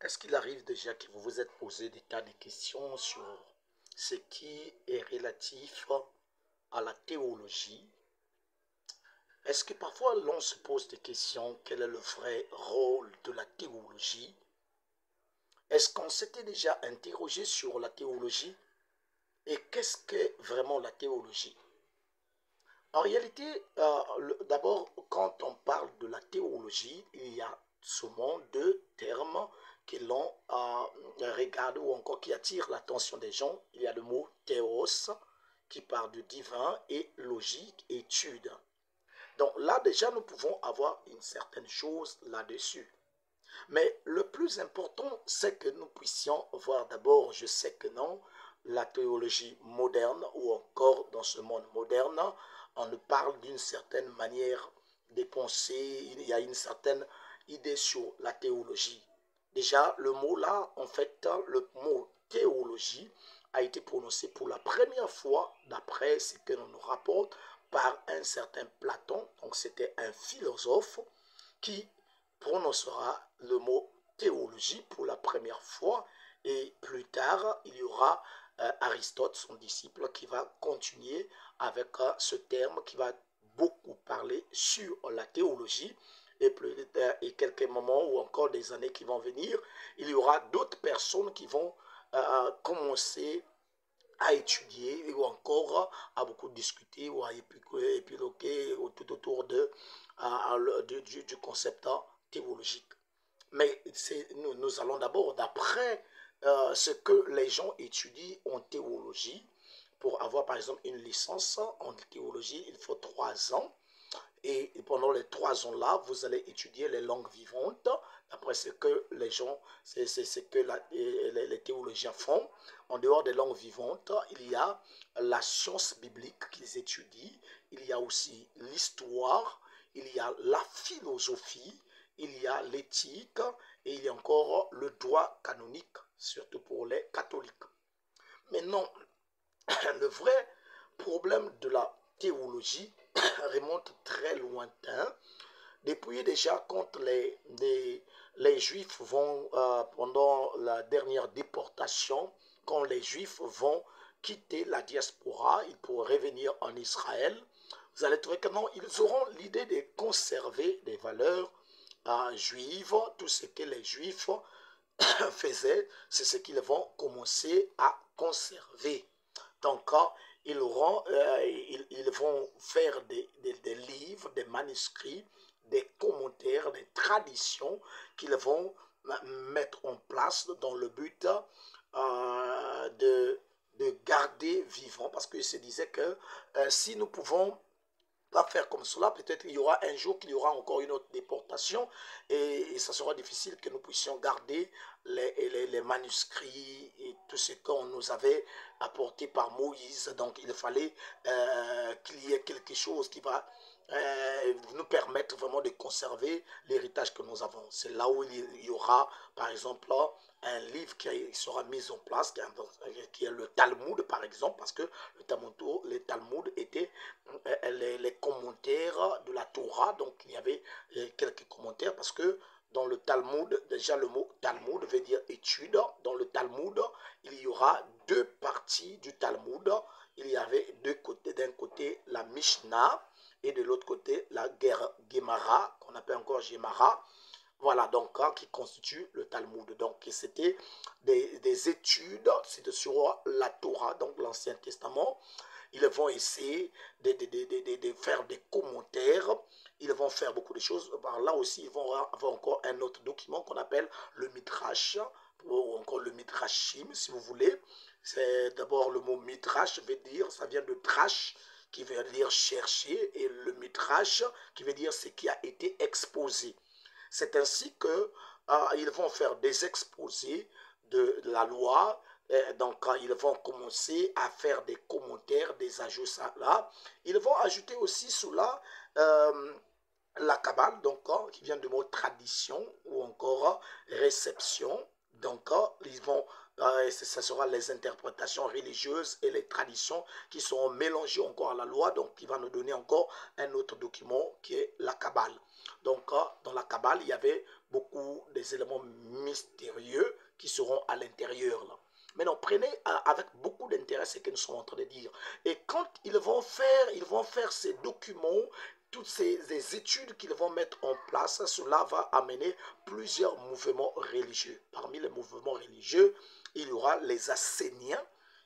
Est-ce qu'il arrive déjà que vous vous êtes posé des tas de questions sur ce qui est relatif à la théologie? Est-ce que parfois l'on se pose des questions, quel est le vrai rôle de la théologie? Est-ce qu'on s'était déjà interrogé sur la théologie? Et qu'est-ce que vraiment la théologie? En réalité, d'abord, quand on parle de la théologie, il y a souvent deux termes que l'on regarde ou encore qui attirent l'attention des gens. Il y a le mot théos qui parle du divin et logique, étude. Donc là déjà nous pouvons avoir une certaine chose là-dessus. Mais le plus important c'est que nous puissions voir d'abord, je sais que non, la théologie moderne ou encore dans ce monde moderne, on nous parle d'une certaine manière de penser, il y a une certaine idée sur la théologie. Déjà, le mot là, en fait, le mot théologie a été prononcé pour la première fois, d'après ce que l'on nous rapporte, par un certain Platon. Donc c'était un philosophe qui prononcera le mot théologie pour la première fois. Et plus tard, il y aura Aristote, son disciple, qui va continuer avec ce terme, qui va beaucoup parler sur la théologie. Et quelques moments ou encore des années qui vont venir, il y aura d'autres personnes qui vont commencer à étudier ou encore à beaucoup discuter ou à épiloguer tout autour du concept théologique. Mais nous allons d'abord, d'après ce que les gens étudient en théologie, pour avoir par exemple une licence en théologie, il faut 3 ans. Et pendant les 3 ans-là, vous allez étudier les langues vivantes, d'après ce que les gens, c'est ce que les théologiens font. En dehors des langues vivantes, il y a la science biblique qu'ils étudient, il y a aussi l'histoire, il y a la philosophie, il y a l'éthique et il y a encore le droit canonique, surtout pour les catholiques. Mais non, le vrai problème de la théologie remonte très lointain. Depuis déjà quand les Juifs vont, pendant la dernière déportation, quand les Juifs vont quitter la diaspora, ils pourront revenir en Israël, vous allez trouver que non, ils auront l'idée de conserver des valeurs juives, tout ce que les Juifs faisaient, c'est ce qu'ils vont commencer à conserver. Donc, ils vont faire des livres, des manuscrits, des commentaires, des traditions qu'ils vont mettre en place dans le but de garder vivant, parce qu'ils se disaient que si nous pouvons pas faire comme cela, peut-être il y aura un jour qu'il y aura encore une autre déportation et ça sera difficile que nous puissions garder les manuscrits et tout ce qu'on nous avait apporté par Moïse. Donc il fallait qu'il y ait quelque chose qui va nous permettre vraiment de conserver l'héritage que nous avons. C'est là où il y aura par exemple un livre qui sera mis en place, qui est le Talmud par exemple, parce que le Talmud était les commentaires de la Torah, donc il y avait quelques commentaires parce que dans le Talmud, déjà le mot Talmud veut dire étude. Dans le Talmud, il y aura deux parties du Talmud. Il y avait d'un côté la Mishnah et de l'autre côté la Gemara, qu'on appelle encore Gemara. Voilà, donc qui constitue le Talmud. Donc c'était des études sur la Torah, donc l'Ancien Testament. Ils vont essayer de faire des commentaires. Ils vont faire beaucoup de choses. Par là aussi, ils vont avoir encore un autre document qu'on appelle le Midrash, ou encore le Midrashim, si vous voulez. C'est d'abord le mot Midrash, ça vient de Drash, qui veut dire chercher, et le Midrash, qui veut dire ce qui a été exposé. C'est ainsi que ils vont faire des exposés de la loi. Donc, ils vont commencer à faire des commentaires, des ajouts là. Ils vont ajouter aussi cela la Kabbale, donc qui vient du mot tradition ou encore réception Donc, ce sera les interprétations religieuses et les traditions qui seront mélangées encore à la loi, donc qui va nous donner encore un autre document qui est la Kabbale. Donc, dans la Kabbale, il y avait beaucoup des éléments mystérieux qui seront à l'intérieur. Maintenant, prenez avec beaucoup d'intérêt ce que nous sommes en train de dire. Et quand ils vont faire ces documents, toutes ces études qu'ils vont mettre en place, cela va amener plusieurs mouvements religieux. Parmi les mouvements religieux, il y aura les Asséniens,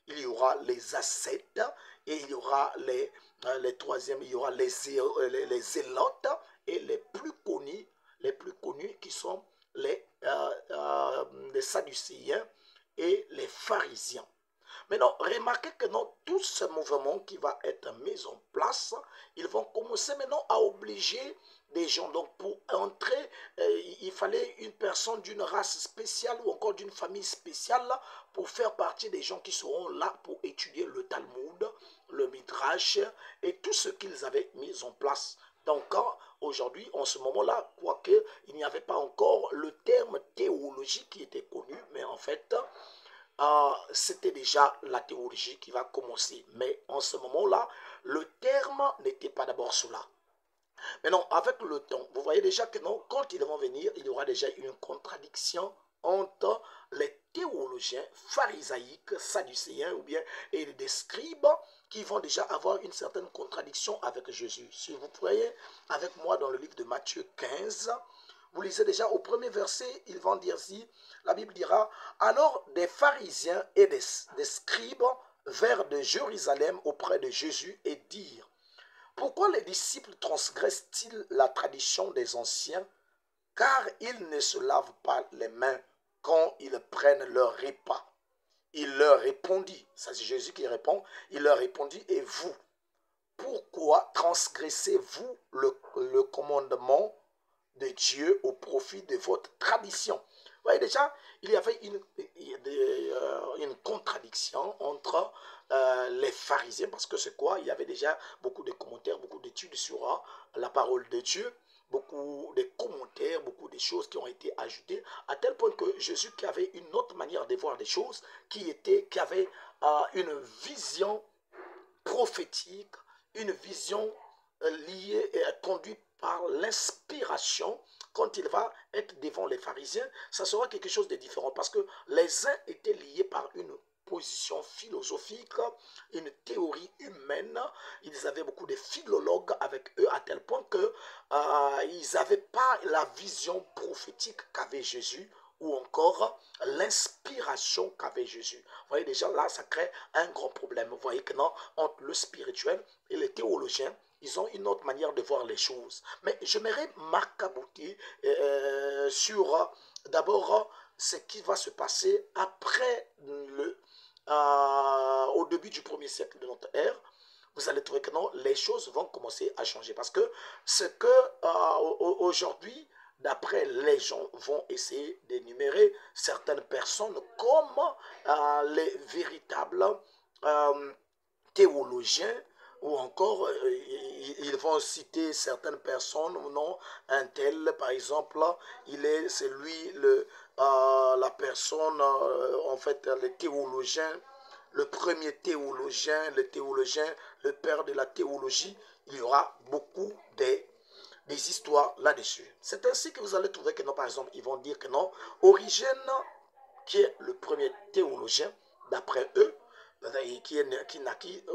il y aura les ascètes, et il y aura les troisièmes, il y aura les zélotes, et les plus connus qui sont les sadducéens et les pharisiens. Maintenant, remarquez que dans tout ce mouvement qui va être mis en place, ils vont commencer maintenant à obliger des gens. Donc, pour entrer, il fallait une personne d'une race spéciale ou encore d'une famille spéciale pour faire partie des gens qui seront là pour étudier le Talmud, le Midrash et tout ce qu'ils avaient mis en place. Donc, aujourd'hui, en ce moment-là, quoique il n'y avait pas encore le terme théologie qui était connu, mais en fait, c'était déjà la théologie qui va commencer. Mais en ce moment-là, le terme n'était pas d'abord cela. Maintenant, avec le temps, vous voyez déjà que non, quand ils vont venir, il y aura déjà une contradiction entre les théologiens pharisaïques, sadducéens ou bien et des scribes qui vont déjà avoir une certaine contradiction avec Jésus. Si vous voyez avec moi dans le livre de Matthieu 15, vous lisez déjà au premier verset, ils vont dire si, la Bible dira, alors des pharisiens et des scribes vinrent de Jérusalem auprès de Jésus et dirent, pourquoi les disciples transgressent-ils la tradition des anciens, car ils ne se lavent pas les mains quand ils prennent leur repas? Il leur répondit, ça c'est Jésus qui répond, il leur répondit, et vous, pourquoi transgressez-vous le commandement de Dieu au profit de votre tradition? Vous voyez déjà, il y avait une contradiction entre les pharisiens, parce que c'est quoi? Il y avait déjà beaucoup de commentaires, beaucoup d'études sur la parole de Dieu, beaucoup de commentaires, beaucoup de choses qui ont été ajoutées, à tel point que Jésus qui avait une autre manière de voir les choses, qui avait une vision prophétique, une vision liée et conduite par l'inspiration. Quand il va être devant les pharisiens, ça sera quelque chose de différent parce que les uns étaient liés par une position philosophique, une théorie humaine. Ils avaient beaucoup de philologues avec eux à tel point que ils n'avaient pas la vision prophétique qu'avait Jésus ou encore l'inspiration qu'avait Jésus. Vous voyez déjà là, ça crée un grand problème. Vous voyez que non, entre le spirituel et les théologiens, ils ont une autre manière de voir les choses. Mais j'aimerais m'accabouter sur d'abord ce qui va se passer après au début du 1er siècle de notre ère. Vous allez trouver que non, les choses vont commencer à changer. Parce que ce que aujourd'hui, d'après les gens, vont essayer d'énumérer certaines personnes comme les véritables théologiens, ou encore ils vont citer certaines personnes ou non, un tel par exemple, c'est lui la personne, en fait le théologien, le premier théologien, le père de la théologie. Il y aura beaucoup des histoires là-dessus. C'est ainsi que vous allez trouver que non, par exemple, ils vont dire que non, Origène, qui est le premier théologien, d'après eux, qui naquit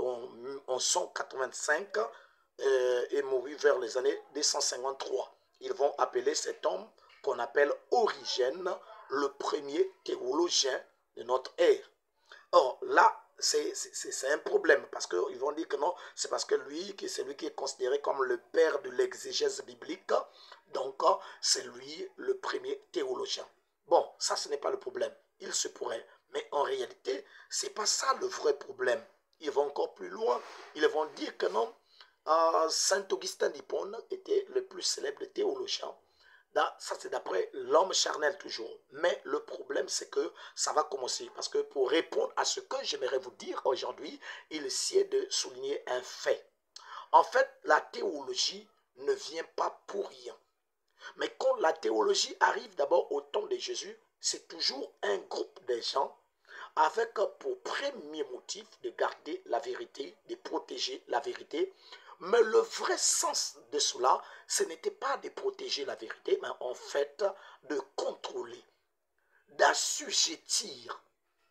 en 185 et mourut vers les années 253. Ils vont appeler cet homme qu'on appelle Origène le premier théologien de notre ère. Or, là, c'est un problème parce qu'ils vont dire que non, c'est parce que c'est lui qui est considéré comme le père de l'exégèse biblique. Donc, c'est lui le premier théologien. Bon, ça, ce n'est pas le problème. Il se pourrait. Mais en réalité, ce n'est pas ça le vrai problème. Ils vont encore plus loin. Ils vont dire que non, Saint Augustin d'Hippone était le plus célèbre des théologiens. Ça, c'est d'après l'homme charnel toujours. Mais le problème, c'est que ça va commencer. Parce que pour répondre à ce que j'aimerais vous dire aujourd'hui, il essaie de souligner un fait. En fait, la théologie ne vient pas pour rien. Mais quand la théologie arrive d'abord au temps de Jésus, c'est toujours un groupe de gens avec pour premier motif de garder la vérité, de protéger la vérité. Mais le vrai sens de cela, ce n'était pas de protéger la vérité, mais en fait de contrôler, d'assujettir.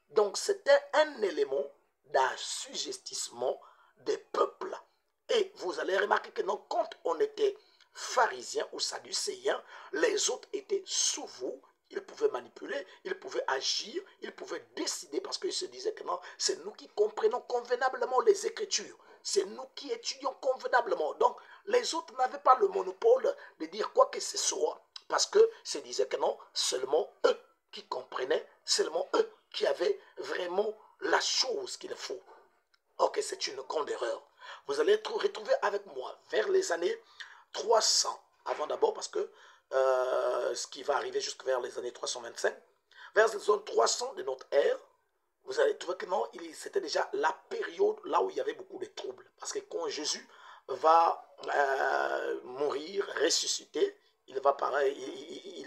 Donc c'était un élément d'assujettissement des peuples. Et vous allez remarquer que non, quand on était pharisien ou sadducéen, les autres étaient sous vous. Ils pouvaient manipuler, ils pouvaient agir, ils pouvaient décider parce qu'ils se disaient que non, c'est nous qui comprenons convenablement les Écritures. C'est nous qui étudions convenablement. Donc, les autres n'avaient pas le monopole de dire quoi que ce soit parce que se disaient que non, seulement eux qui comprenaient, seulement eux qui avaient vraiment la chose qu'il faut. Ok, c'est une grande erreur. Vous allez retrouver avec moi vers les années 300, avant d'abord parce que ce qui va arriver jusque vers les années 325, vers les zones 300 de notre ère, vous allez trouver que non, c'était déjà la période là où il y avait beaucoup de troubles. Parce que quand Jésus va mourir, ressusciter, il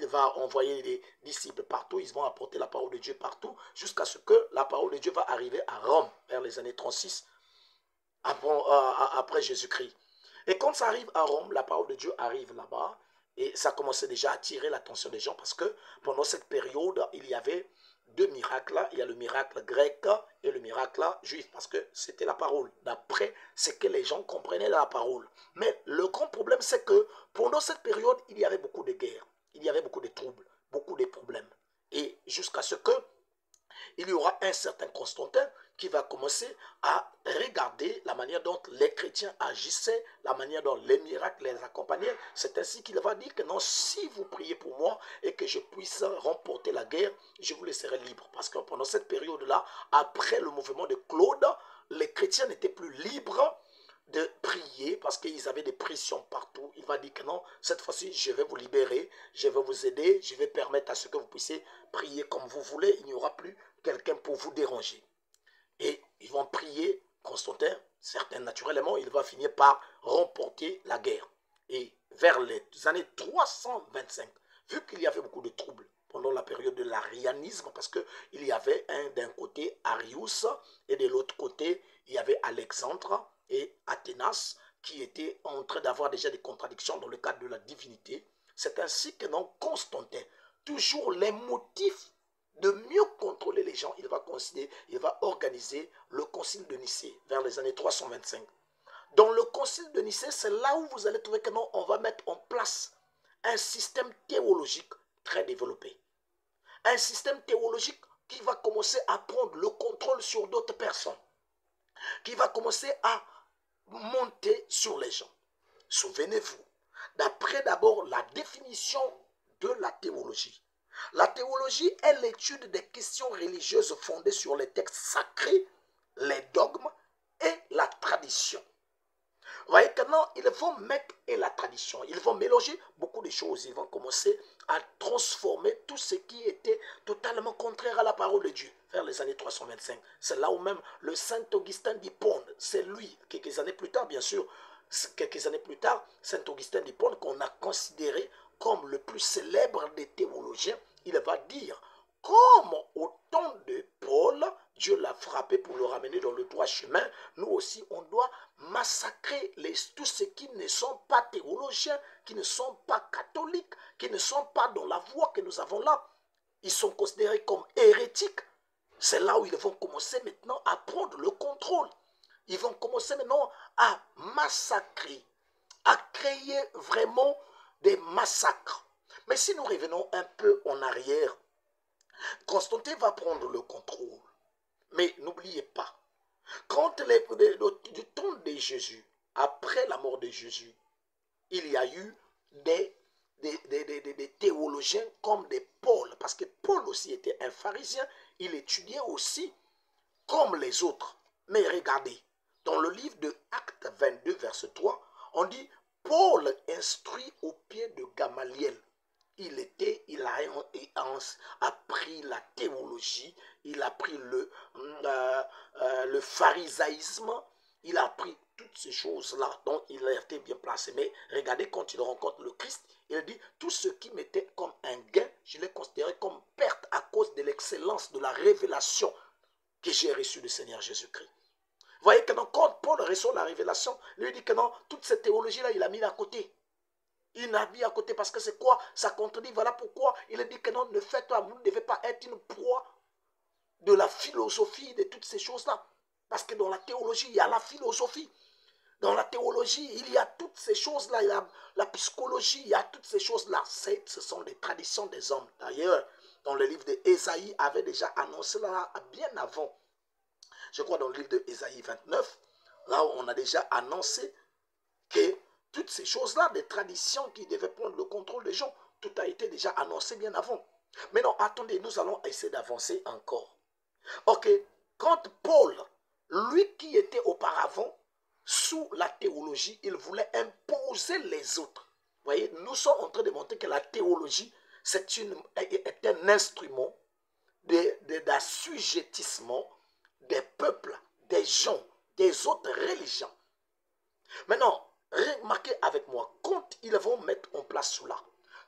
va envoyer des disciples partout, ils vont apporter la parole de Dieu partout, jusqu'à ce que la parole de Dieu va arriver à Rome, vers les années 36, après Jésus-Christ. Et quand ça arrive à Rome, la parole de Dieu arrive là-bas, et ça commençait déjà à attirer l'attention des gens, parce que pendant cette période, il y avait deux miracles. Il y a le miracle grec et le miracle juif, parce que c'était la parole, d'après ce que les gens comprenaient de la parole. Mais le grand problème, c'est que pendant cette période, il y avait beaucoup de guerres, il y avait beaucoup de troubles, beaucoup de problèmes. Et jusqu'à ce que il y aura un certain Constantin qui va commencer à regarder la manière dont les chrétiens agissaient, la manière dont les miracles les accompagnaient. C'est ainsi qu'il va dire que non, si vous priez pour moi et que je puisse remporter la guerre, je vous laisserai libre. Parce que pendant cette période-là, après le mouvement de Claude, les chrétiens n'étaient plus libres de prier parce qu'ils avaient des pressions partout. Il va dire que non, cette fois-ci, je vais vous libérer, je vais vous aider, je vais permettre à ce que vous puissiez prier comme vous voulez. Il n'y aura plus quelqu'un pour vous déranger. Et ils vont prier Constantin, certains naturellement, il va finir par remporter la guerre. Et vers les années 325, vu qu'il y avait beaucoup de troubles pendant la période de l'arianisme, parce qu'il y avait d'un côté Arius et de l'autre côté, il y avait Alexandre et Athénas qui étaient en train d'avoir déjà des contradictions dans le cadre de la divinité. C'est ainsi que dans Constantin, toujours les motifs de mieux contrôler les gens, il va organiser le concile de Nicée vers les années 325. Dans le concile de Nicée, c'est là où vous allez trouver que non, on va mettre en place un système théologique très développé. Un système théologique qui va commencer à prendre le contrôle sur d'autres personnes, qui va commencer à monter sur les gens. Souvenez-vous, d'après d'abord la définition de la théologie. La théologie est l'étude des questions religieuses fondées sur les textes sacrés, les dogmes et la tradition. Vous voyez que non, ils vont mettre et la tradition, ils vont mélanger beaucoup de choses, ils vont commencer à transformer tout ce qui était totalement contraire à la parole de Dieu vers les années 325. C'est là où même le Saint Augustin d'Hippone, c'est lui, quelques années plus tard bien sûr, Saint Augustin d'Hippone qu'on a considéré comme le plus célèbre des théologiens, il va dire, comme au temps de Paul, Dieu l'a frappé pour le ramener dans le droit chemin, nous aussi on doit massacrer tous ceux qui ne sont pas théologiens, qui ne sont pas catholiques, qui ne sont pas dans la voie que nous avons là. Ils sont considérés comme hérétiques. C'est là où ils vont commencer maintenant à prendre le contrôle. Ils vont commencer maintenant à massacrer, à créer vraiment des massacres. Mais si nous revenons un peu en arrière, Constantin va prendre le contrôle. Mais n'oubliez pas, quand du temps de Jésus, après la mort de Jésus, il y a eu des théologiens comme des Paul, parce que Paul aussi était un pharisien, il étudiait aussi comme les autres. Mais regardez, dans le livre de Actes 22, verset 3, on dit, Paul instruit au pied de Gamaliel. Il a appris la théologie, il a appris le pharisaïsme, il a appris toutes ces choses-là, donc il a été bien placé. Mais regardez, quand il rencontre le Christ, il dit, tout ce qui m'était comme un gain, je l'ai considéré comme perte à cause de l'excellence de la révélation que j'ai reçue du Seigneur Jésus-Christ. Vous voyez que non, quand Paul reçoit la révélation, lui dit que non, toute cette théologie-là, il a mis à côté. Il l'a mis à côté parce que c'est quoi? Ça contredit. Voilà pourquoi il a dit que non, ne faites pas, vous ne devez pas être une proie de la philosophie, de toutes ces choses-là. Parce que dans la théologie, il y a la philosophie. Dans la théologie, il y a toutes ces choses-là. Il y a la psychologie, il y a toutes ces choses-là. Ce sont des traditions des hommes. D'ailleurs, dans le livre d'Ésaïe, avait déjà annoncé là bien avant. Je crois dans le livre d'Ésaïe 29, là où on a déjà annoncé que toutes ces choses-là, des traditions qui devaient prendre le contrôle des gens, tout a été déjà annoncé bien avant. Mais non, attendez, nous allons essayer d'avancer encore. Ok, quand Paul, lui qui était auparavant sous la théologie, il voulait imposer les autres. Vous voyez, nous sommes en train de montrer que la théologie, est un instrument d'assujettissement des peuples, des gens, des autres religions. Maintenant, remarquez avec moi, quand ils vont mettre en place cela,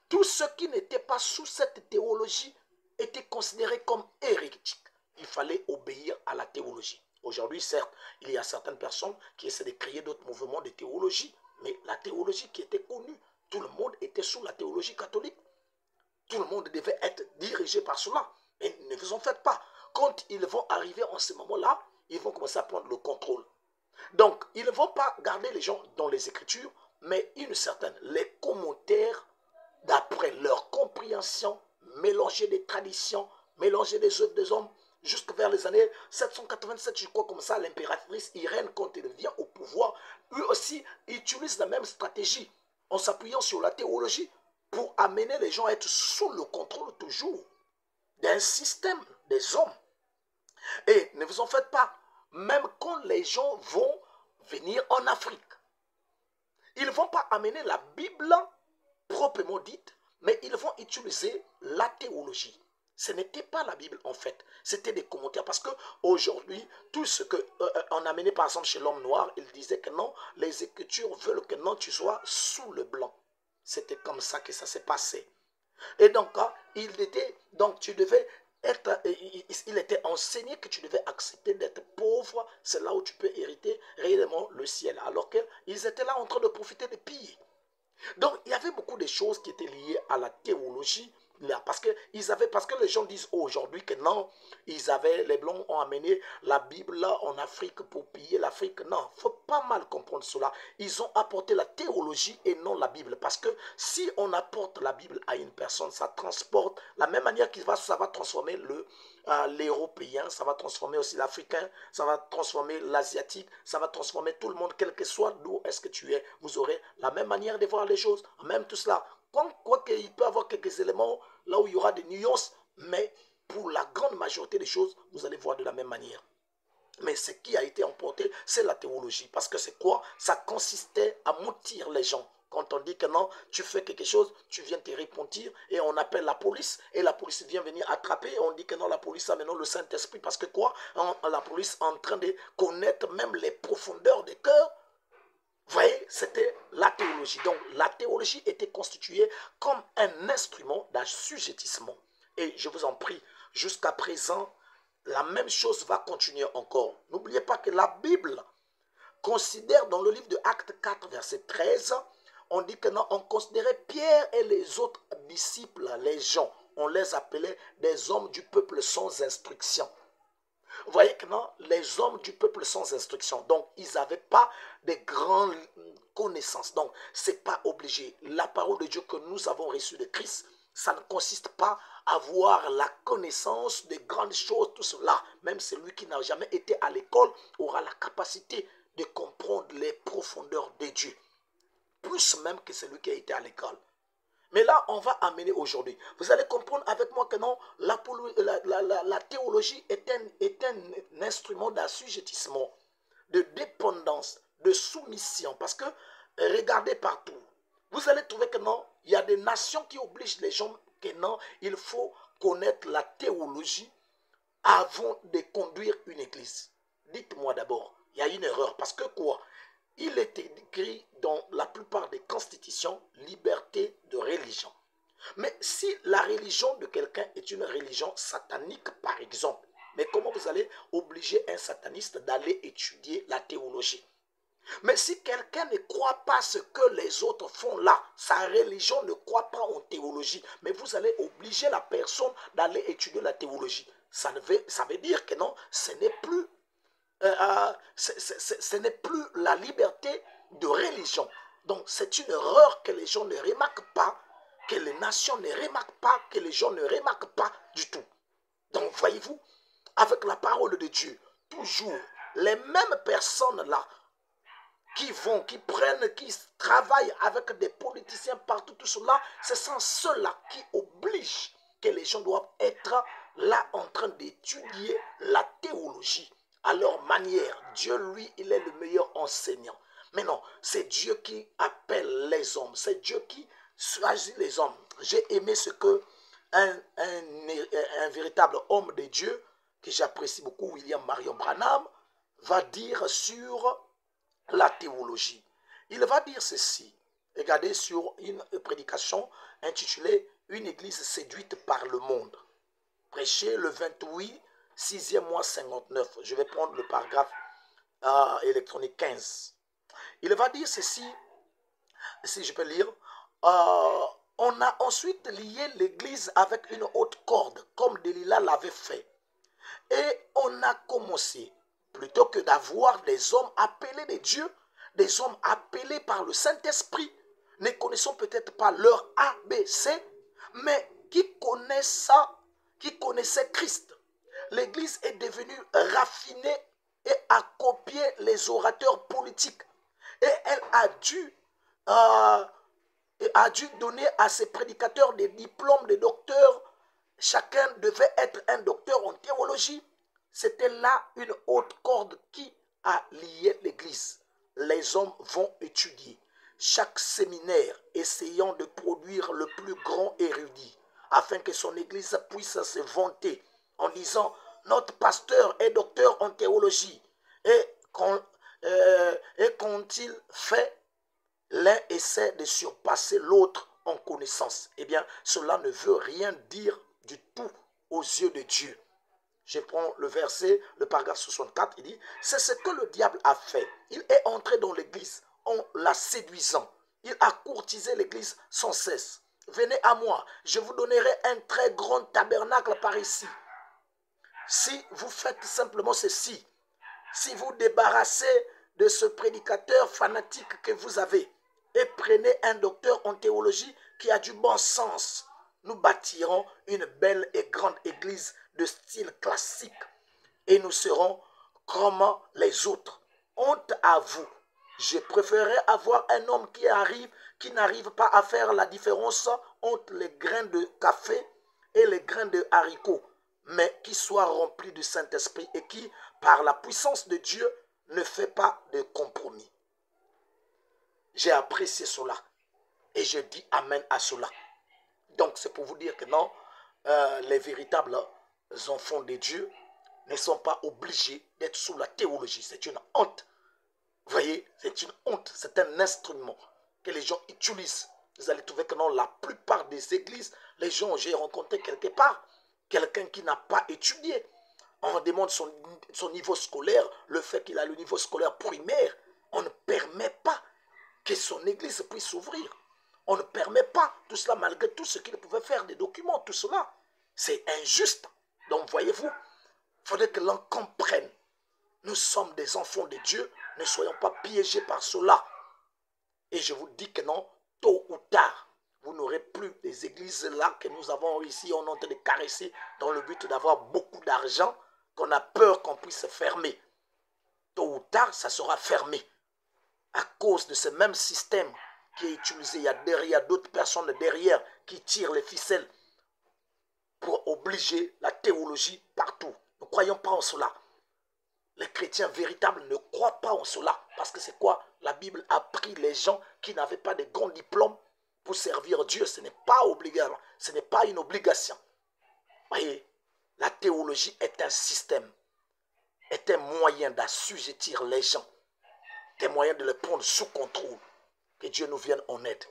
tous ceux qui n'étaient pas sous cette théologie étaient considérés comme hérétiques. Il fallait obéir à la théologie. Aujourd'hui, certes, il y a certaines personnes qui essaient de créer d'autres mouvements de théologie, mais la théologie qui était connue, tout le monde était sous la théologie catholique. Tout le monde devait être dirigé par cela. Et ne vous en faites pas. Quand ils vont arriver en ce moment-là, ils vont commencer à prendre le contrôle. Donc, ils ne vont pas garder les gens dans les Écritures, mais une certaine, les commentaires d'après leur compréhension, mélanger des traditions, mélanger des œuvres des hommes, jusqu'à vers les années 787, je crois comme ça, l'impératrice Irène, quand elle vient au pouvoir, eux aussi utilisent la même stratégie, en s'appuyant sur la théologie, pour amener les gens à être sous le contrôle toujours d'un système des hommes. Et ne vous en faites pas, même quand les gens vont venir en Afrique, ils ne vont pas amener la Bible proprement dite, mais ils vont utiliser la théologie. Ce n'était pas la Bible en fait, c'était des commentaires. Parce qu'aujourd'hui, tout ce qu'on a mené par exemple chez l'homme noir, il disait que non, les Écritures veulent que non, tu sois sous le blanc. C'était comme ça que ça s'est passé. Et donc, donc tu devais être, il était enseigné que tu devais accepter d'être pauvre, c'est là où tu peux hériter réellement le ciel. Alors qu'ils étaient là en train de profiter des pires. Donc, il y avait beaucoup de choses qui étaient liées à la théologie, là, parce que les gens disent aujourd'hui que non, les Blancs ont amené la Bible là en Afrique pour piller l'Afrique. Non, il ne faut pas mal comprendre cela. Ils ont apporté la théologie et non la Bible, parce que si on apporte la Bible à une personne, ça transporte, la même manière ça va transformer l'Européen, ça va transformer aussi l'Africain, ça va transformer l'Asiatique, ça va transformer tout le monde, quel que soit d'où est-ce que tu es. Vous aurez la même manière de voir les choses, même tout cela. Quoi qu'il peut y avoir quelques éléments là où il y aura des nuances, mais pour la grande majorité des choses, vous allez voir de la même manière. Mais ce qui a été emporté, c'est la théologie. Parce que c'est quoi? Ça consistait à mentir les gens. Quand on dit que non, tu fais quelque chose, tu viens te repentir et on appelle la police et la police vient venir attraper et on dit que non, la police a maintenant le Saint-Esprit. Parce que quoi? La police est en train de connaître même les profondeurs des cœurs. Vous voyez, c'était la théologie. Donc, la théologie était constituée comme un instrument d'assujettissement. Et je vous en prie, jusqu'à présent, la même chose va continuer encore. N'oubliez pas que la Bible considère dans le livre de Actes 4, verset 13, on dit que non, on considérait Pierre et les autres disciples, les gens, on les appelait des hommes du peuple sans instruction. Vous voyez que non, les hommes du peuple sans instruction, donc ils n'avaient pas de grandes connaissances. Donc, ce n'est pas obligé. La parole de Dieu que nous avons reçue de Christ, ça ne consiste pas à avoir la connaissance des grandes choses, tout cela. Même celui qui n'a jamais été à l'école aura la capacité de comprendre les profondeurs de Dieu. Plus même que celui qui a été à l'école. Mais là, on va amener aujourd'hui. Vous allez comprendre avec moi que non, la théologie est un instrument d'assujettissement, de dépendance, de soumission. Parce que, regardez partout, vous allez trouver que non, il y a des nations qui obligent les gens que non, il faut connaître la théologie avant de conduire une église. Dites-moi d'abord, il y a une erreur. Parce que quoi? Il est écrit dans la plupart des constitutions, liberté de religion. Mais si la religion de quelqu'un est une religion satanique, par exemple, mais comment vous allez obliger un sataniste d'aller étudier la théologie? Mais si quelqu'un ne croit pas ce que les autres font là, sa religion ne croit pas en théologie, mais vous allez obliger la personne d'aller étudier la théologie. Ça veut dire que non, ce n'est plus, ce n'est plus la liberté de religion. Donc c'est une erreur que les gens ne remarquent pas, que les nations ne remarquent pas, que les gens ne remarquent pas du tout. Donc voyez-vous, avec la parole de Dieu, toujours les mêmes personnes là, qui prennent, qui travaillent avec des politiciens partout, tout cela, ce sont ceux-là qui obligent que les gens doivent être là en train d'étudier la théologie à leur manière. Dieu, lui, il est le meilleur enseignant. Mais non, c'est Dieu qui appelle les hommes, c'est Dieu qui choisit les hommes. J'ai aimé ce que un véritable homme de Dieu, que j'apprécie beaucoup, William Marion Branham, va dire sur la théologie. Il va dire ceci. Regardez sur une prédication intitulée « Une église séduite par le monde ». Prêché le 28, 6e mois 59. Je vais prendre le paragraphe électronique 15. Il va dire ceci, si je peux lire. On a ensuite lié l'église avec une haute corde, comme Delilah l'avait fait. Et on a commencé, plutôt que d'avoir des hommes appelés de Dieu, des hommes appelés par le Saint-Esprit, ne connaissant peut-être pas leur ABC, mais qui connaissaient Christ. L'Église est devenue raffinée et a copié les orateurs politiques. Et elle a dû donner à ses prédicateurs des diplômes de docteurs. Chacun devait être un docteur en théologie. C'était là une haute corde qui a lié l'Église. Les hommes vont étudier. Chaque séminaire essayant de produire le plus grand érudit, afin que son Église puisse se vanter en disant « Notre pasteur est docteur en théologie. » Et quand il fait, l'un essaie de surpasser l'autre en connaissance. Eh bien, cela ne veut rien dire du tout aux yeux de Dieu. Je prends le verset, le paragraphe 64, il dit, c'est ce que le diable a fait. Il est entré dans l'église en la séduisant. Il a courtisé l'église sans cesse. Venez à moi, je vous donnerai un très grand tabernacle par ici. Si vous faites simplement ceci, si vous débarrassez de ce prédicateur fanatique que vous avez et prenez un docteur en théologie qui a du bon sens, nous bâtirons une belle et grande église de style classique et nous serons comme les autres. Honte à vous. Je préférerais avoir un homme qui n'arrive pas à faire la différence entre les grains de café et les grains de haricots, mais qui soit rempli du Saint-Esprit et qui, par la puissance de Dieu, ne fait pas de compromis. J'ai apprécié cela et je dis amen à cela. Donc c'est pour vous dire que non, les véritables enfants de Dieu ne sont pas obligés d'être sous la théologie. C'est une honte. Vous voyez, c'est une honte. C'est un instrument que les gens utilisent. Vous allez trouver que non, la plupart des églises, les gens, j'ai rencontré quelque part, quelqu'un qui n'a pas étudié. On demande son niveau scolaire, le fait qu'il a le niveau scolaire primaire. On ne permet pas que son église puisse s'ouvrir. On ne permet pas tout cela malgré tout ce qu'il pouvait faire, des documents, tout cela. C'est injuste. Donc voyez-vous, il faudrait que l'on comprenne. Nous sommes des enfants de Dieu, ne soyons pas piégés par cela. Et je vous dis que non, tôt ou tard, vous n'aurez plus des églises là que nous avons ici, on est en train de caresser dans le but d'avoir beaucoup d'argent, qu'on a peur qu'on puisse fermer. Tôt ou tard, ça sera fermé. À cause de ce même système qui est utilisé, il y a d'autres personnes derrière qui tirent les ficelles pour obliger la théologie partout. Ne croyons pas en cela. Les chrétiens véritables ne croient pas en cela. Parce que c'est quoi? La Bible a pris les gens qui n'avaient pas de grands diplômes pour servir Dieu. Ce n'est pas obligatoire. Ce n'est pas une obligation. Voyez, la théologie est un système, est un moyen d'assujettir les gens, est un moyen de les prendre sous contrôle. Que Dieu nous vienne en aide.